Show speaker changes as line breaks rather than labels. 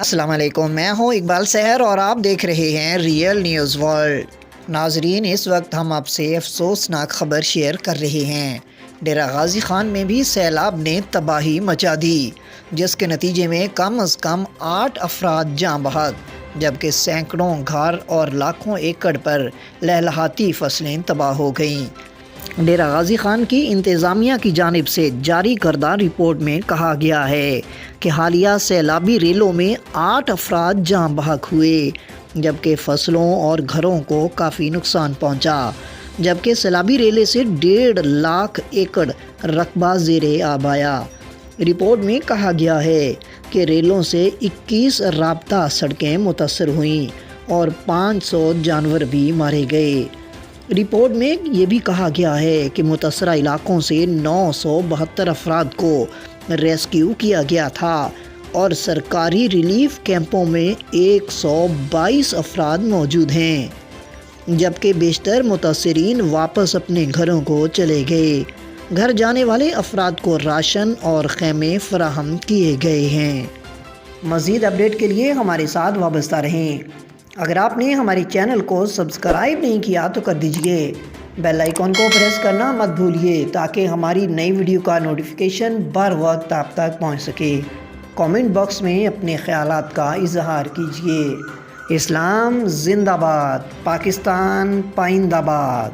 السلام علیکم، میں ہوں اقبال سحر اور آپ دیکھ رہے ہیں ریئل نیوز ورلڈ۔ ناظرین، اس وقت ہم آپ سے افسوسناک خبر شیئر کر رہے ہیں۔ ڈیرہ غازی خان میں بھی سیلاب نے تباہی مچا دی، جس کے نتیجے میں کم از کم 8 افراد جاں بحق، جبکہ سینکڑوں گھر اور لاکھوں ایکڑ پر لہلہاتی فصلیں تباہ ہو گئیں۔ ڈیرہ غازی خان کی انتظامیہ کی جانب سے جاری کردہ رپورٹ میں کہا گیا ہے کہ حالیہ سیلابی ریلوں میں 8 افراد جاں بحق ہوئے، جبکہ فصلوں اور گھروں کو کافی نقصان پہنچا، جبکہ سیلابی ریلے سے 1.5 لاکھ ایکڑ رقبہ زیر آب آیا۔ رپورٹ میں کہا گیا ہے کہ ریلوں سے 21 رابطہ سڑکیں متاثر ہوئیں اور 500 جانور بھی مارے گئے۔ رپورٹ میں یہ بھی کہا گیا ہے کہ متاثرہ علاقوں سے 972 افراد کو ریسکیو کیا گیا تھا اور سرکاری ریلیف کیمپوں میں 122 افراد موجود ہیں، جبکہ بیشتر متاثرین واپس اپنے گھروں کو چلے گئے۔ گھر جانے والے افراد کو راشن اور خیمے فراہم کیے گئے ہیں۔ مزید اپڈیٹ کے لیے ہمارے ساتھ وابستہ رہیں۔ اگر آپ نے ہمارے چینل کو سبسکرائب نہیں کیا تو کر دیجئے، بیل آئیکن کو پریس کرنا مت بھولیے تاکہ ہماری نئی ویڈیو کا نوٹیفیکیشن بر وقت آپ تک پہنچ سکے۔ کامنٹ باکس میں اپنے خیالات کا اظہار کیجئے۔ اسلام زندہ باد، پاکستان پائندہ باد۔